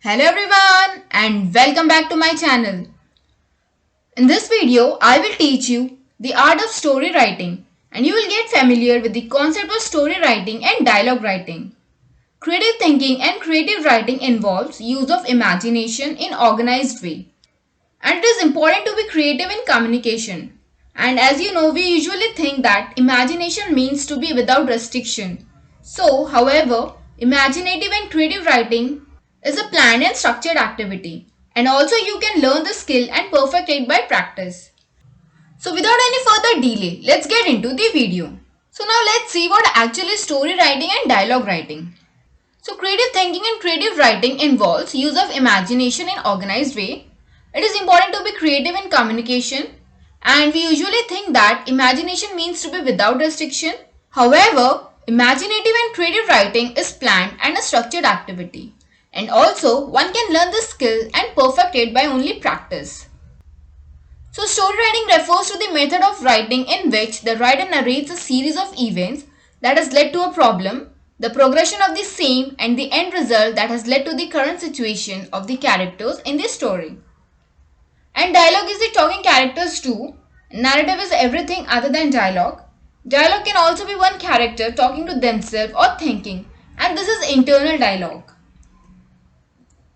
Hello everyone and welcome back to my channel. In this video, I will teach you the art of story writing and you will get familiar with the concept of story writing and dialogue writing. Creative thinking and creative writing involves use of imagination in organized way. And it is important to be creative in communication. And as you know, we usually think that imagination means to be without restriction. So, however, imaginative and creative writing is a planned and structured activity. And also you can learn the skill and perfect it by practice. So without any further delay, let's get into the video. So now let's see what actually story writing and dialogue writing. So creative thinking and creative writing involves use of imagination in organized way. It is important to be creative in communication and we usually think that imagination means to be without restriction. However, imaginative and creative writing is planned and a structured activity. And also one can learn the skill and perfect it by only practice. So story writing refers to the method of writing in which the writer narrates a series of events that has led to a problem, the progression of the same and the end result that has led to the current situation of the characters in the story. And dialogue is the talking characters too. Narrative is everything other than dialogue. Dialogue can also be one character talking to themselves or thinking, and this is internal dialogue.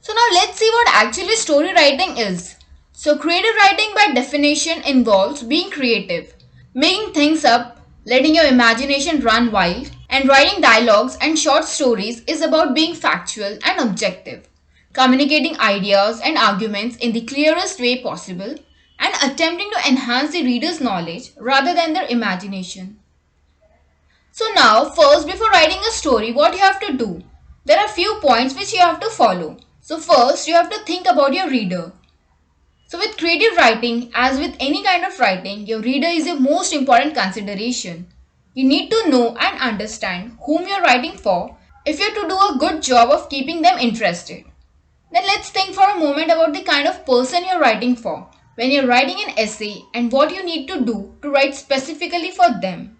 So now let's see what actually story writing is. So creative writing by definition involves being creative, making things up, letting your imagination run wild, and writing dialogues and short stories is about being factual and objective, communicating ideas and arguments in the clearest way possible, and attempting to enhance the reader's knowledge rather than their imagination. So now, first, before writing a story, what you have to do? There are few points which you have to follow. So first, you have to think about your reader. So with creative writing, as with any kind of writing, your reader is your most important consideration. You need to know and understand whom you are writing for if you are to do a good job of keeping them interested. Then let's think for a moment about the kind of person you are writing for when you are writing an essay and what you need to do to write specifically for them.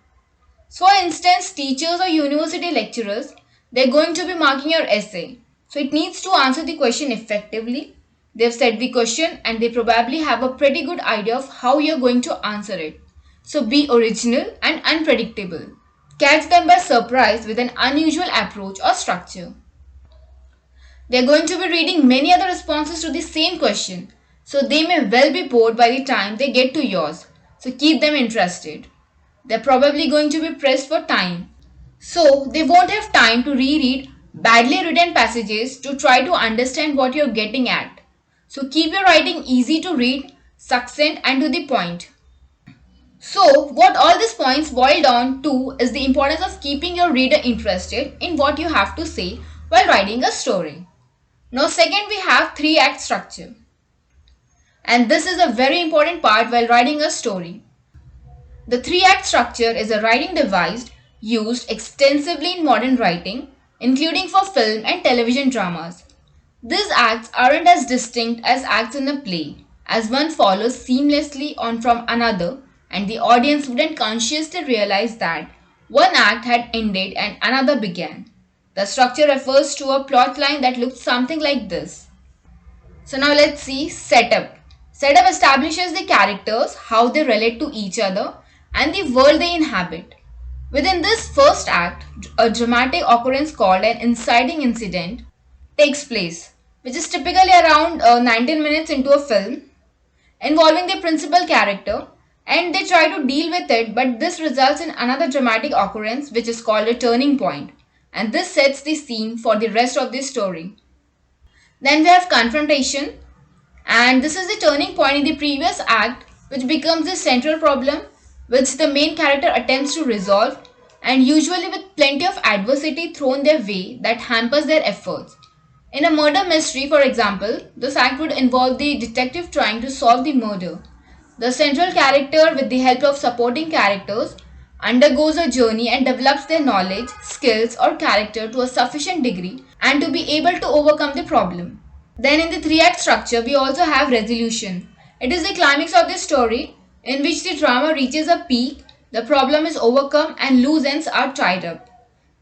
So for instance, teachers or university lecturers, they're going to be marking your essay. So it needs to answer the question effectively. They've said the question and they probably have a pretty good idea of how you're going to answer it. So be original and unpredictable. Catch them by surprise with an unusual approach or structure. They're going to be reading many other responses to the same question. So they may well be bored by the time they get to yours. So keep them interested. They're probably going to be pressed for time. So they won't have time to reread badly written passages to try to understand what you're getting at. So keep your writing easy to read, succinct and to the point. So what all these points boil down to is the importance of keeping your reader interested in what you have to say while writing a story. Now second, we have 3-act structure. And this is a very important part while writing a story. The 3-act structure is a writing device used extensively in modern writing, including for film and television dramas. These acts aren't as distinct as acts in a play, as one follows seamlessly on from another and the audience wouldn't consciously realize that one act had ended and another began. The structure refers to a plot line that looks something like this. So now let's see setup. Setup establishes the characters, how they relate to each other, and the world they inhabit. Within this first act, a dramatic occurrence called an inciting incident takes place, which is typically around 19 minutes into a film, involving the principal character, and they try to deal with it, but this results in another dramatic occurrence which is called a turning point, and this sets the scene for the rest of the story. Then we have confrontation, and this is the turning point in the previous act which becomes the central problem which the main character attempts to resolve, and usually with plenty of adversity thrown their way that hampers their efforts. In a murder mystery, for example, this act would involve the detective trying to solve the murder. The central character, with the help of supporting characters, undergoes a journey and develops their knowledge, skills or character to a sufficient degree and to be able to overcome the problem. Then in the 3-act structure, we also have resolution. It is the climax of the story in which the drama reaches a peak, the problem is overcome and loose ends are tied up.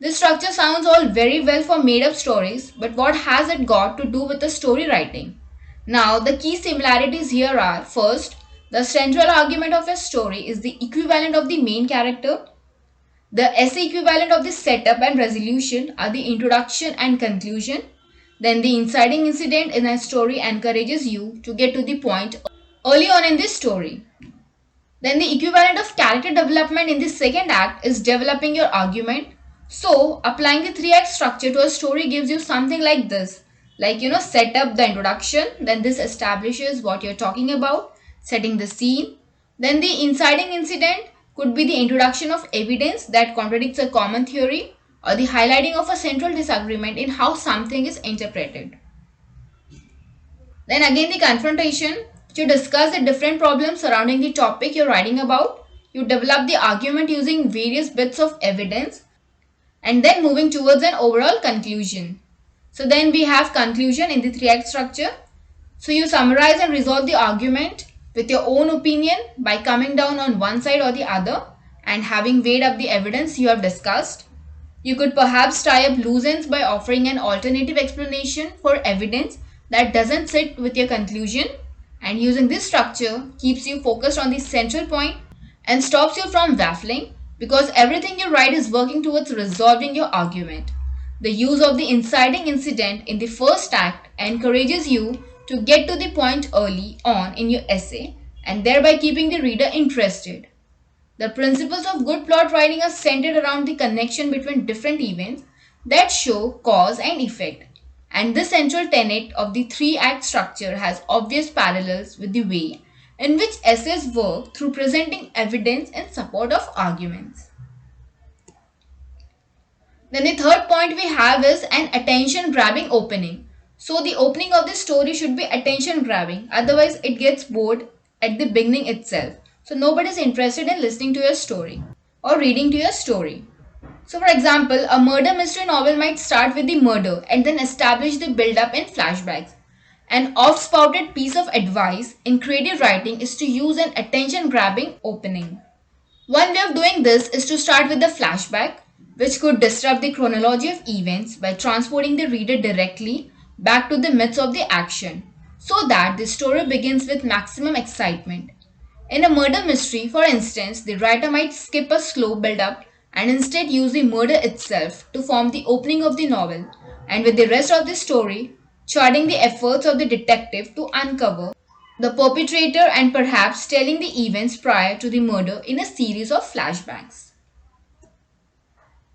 This structure sounds all very well for made up stories, but what has it got to do with the story writing? Now, the key similarities here are first, the central argument of a story is the equivalent of the main character. The essay equivalent of the setup and resolution are the introduction and conclusion. Then, the inciting incident in a story encourages you to get to the point early on in this story. Then the equivalent of character development in the second act is developing your argument. So, applying the 3 act structure to a story gives you something like this. Like, set up the introduction, then this establishes what you're talking about, setting the scene. Then the inciting incident could be the introduction of evidence that contradicts a common theory or the highlighting of a central disagreement in how something is interpreted. Then again the confrontation, you discuss the different problems surrounding the topic you're writing about. You develop the argument using various bits of evidence and then moving towards an overall conclusion. So then we have conclusion in the 3 act structure. So you summarize and resolve the argument with your own opinion by coming down on one side or the other and having weighed up the evidence you have discussed. You could perhaps tie up loose ends by offering an alternative explanation for evidence that doesn't sit with your conclusion, and using this structure keeps you focused on the central point and stops you from waffling because everything you write is working towards resolving your argument. The use of the inciting incident in the first act encourages you to get to the point early on in your essay and thereby keeping the reader interested. The principles of good plot writing are centered around the connection between different events that show cause and effect. And this central tenet of the 3 act structure has obvious parallels with the way in which essays work through presenting evidence in support of arguments. Then the third point we have is an attention grabbing opening. So the opening of the story should be attention grabbing, otherwise it gets bored at the beginning itself. So nobody is interested in listening to your story or reading to your story. So for example, a murder mystery novel might start with the murder and then establish the build-up in flashbacks. An oft-spouted piece of advice in creative writing is to use an attention-grabbing opening. One way of doing this is to start with the flashback, which could disrupt the chronology of events by transporting the reader directly back to the midst of the action, so that the story begins with maximum excitement. In a murder mystery, for instance, the writer might skip a slow build-up and instead use the murder itself to form the opening of the novel, and with the rest of the story, charting the efforts of the detective to uncover the perpetrator and perhaps telling the events prior to the murder in a series of flashbacks.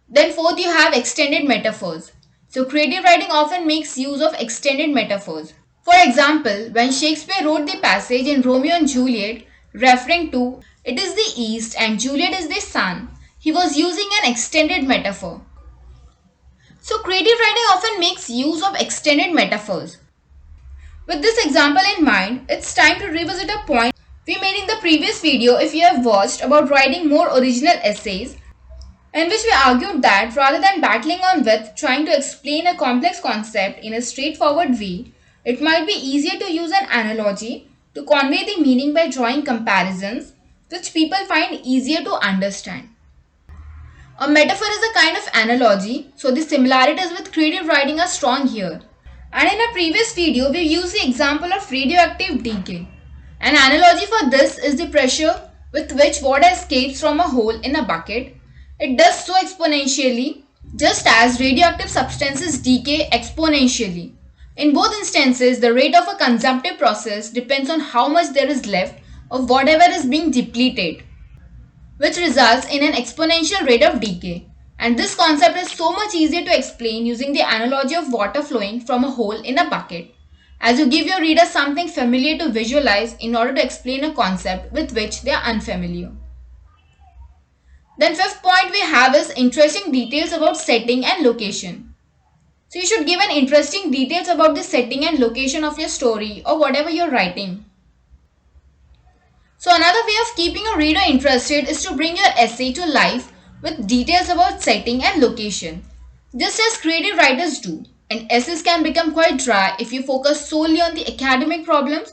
Then fourth, you have extended metaphors. So creative writing often makes use of extended metaphors. For example, when Shakespeare wrote the passage in Romeo and Juliet referring to it is the east and Juliet is the sun, he was using an extended metaphor. So creative writing often makes use of extended metaphors. With this example in mind, it's time to revisit a point we made in the previous video if you have watched about writing more original essays, in which we argued that rather than battling on with trying to explain a complex concept in a straightforward way, it might be easier to use an analogy to convey the meaning by drawing comparisons which people find easier to understand. A metaphor is a kind of analogy, so the similarities with creative writing are strong here. And in a previous video, we used the example of radioactive decay. An analogy for this is the pressure with which water escapes from a hole in a bucket. It does so exponentially, just as radioactive substances decay exponentially. In both instances, the rate of a consumptive process depends on how much there is left of whatever is being depleted, which results in an exponential rate of decay. And this concept is so much easier to explain using the analogy of water flowing from a hole in a bucket, as you give your reader something familiar to visualize in order to explain a concept with which they are unfamiliar. Then fifth point we have is interesting details about setting and location. So you should give an interesting details about the setting and location of your story or whatever you're writing. So another way of keeping your reader interested is to bring your essay to life with details about setting and location, just as creative writers do. And essays can become quite dry if you focus solely on the academic problems,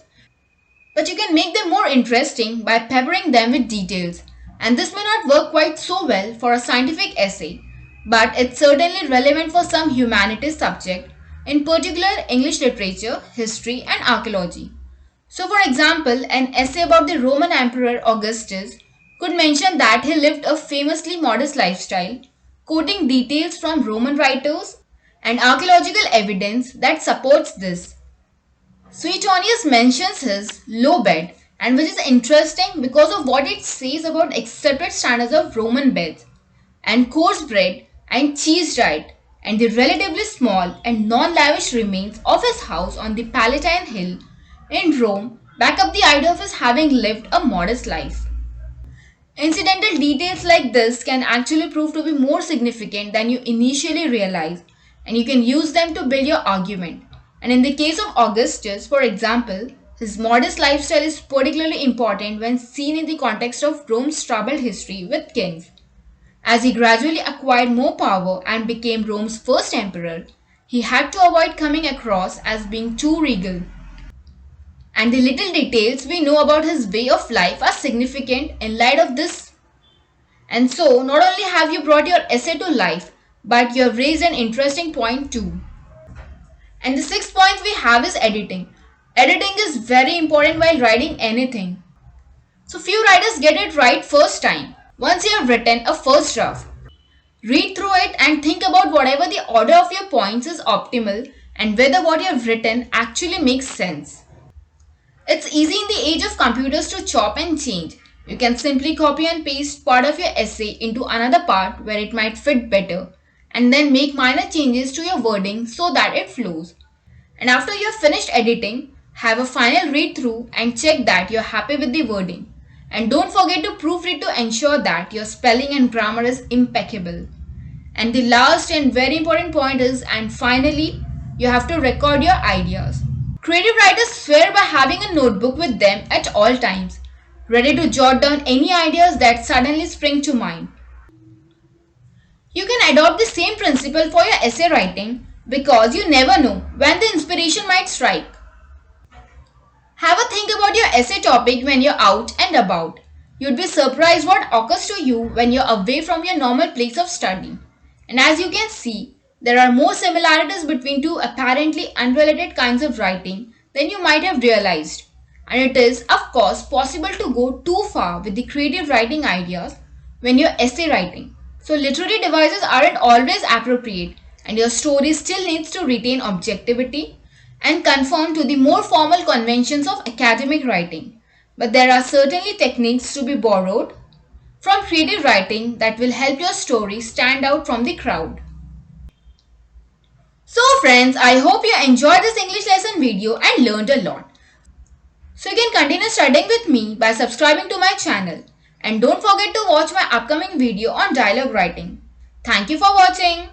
but you can make them more interesting by peppering them with details. And this may not work quite so well for a scientific essay, but it's certainly relevant for some humanities subject, in particular English literature, history, and archaeology. So, for example, an essay about the Roman Emperor Augustus could mention that he lived a famously modest lifestyle, quoting details from Roman writers and archaeological evidence that supports this. Suetonius mentions his low bed, and which is interesting because of what it says about accepted standards of Roman beds and coarse bread and cheese diet, and the relatively small and non-lavish remains of his house on the Palatine Hill in Rome back up the idea of his having lived a modest life. Incidental details like this can actually prove to be more significant than you initially realize, and you can use them to build your argument. And in the case of Augustus, for example, his modest lifestyle is particularly important when seen in the context of Rome's troubled history with kings. As he gradually acquired more power and became Rome's first emperor, he had to avoid coming across as being too regal. And the little details we know about his way of life are significant in light of this. And so, not only have you brought your essay to life, but you have raised an interesting point too. And the sixth point we have is editing. Editing is very important while writing anything. So, few writers get it right first time. Once you have written a first draft, read through it and think about whatever the order of your points is optimal and whether what you have written actually makes sense. It's easy in the age of computers to chop and change. You can simply copy and paste part of your essay into another part where it might fit better and then make minor changes to your wording so that it flows. And after you have finished editing, have a final read through and check that you're happy with the wording. And don't forget to proofread to ensure that your spelling and grammar is impeccable. And the last and very important point is, and finally, you have to record your ideas. Creative writers swear by having a notebook with them at all times, ready to jot down any ideas that suddenly spring to mind. You can adopt the same principle for your essay writing because you never know when the inspiration might strike. Have a think about your essay topic when you're out and about. You'd be surprised what occurs to you when you're away from your normal place of study. And as you can see, there are more similarities between two apparently unrelated kinds of writing than you might have realized. And it is, of course, possible to go too far with the creative writing ideas when you're essay writing. So literary devices aren't always appropriate, and your story still needs to retain objectivity and conform to the more formal conventions of academic writing. But there are certainly techniques to be borrowed from creative writing that will help your story stand out from the crowd. So friends, I hope you enjoyed this English lesson video and learned a lot. So you can continue studying with me by subscribing to my channel. And don't forget to watch my upcoming video on dialogue writing. Thank you for watching.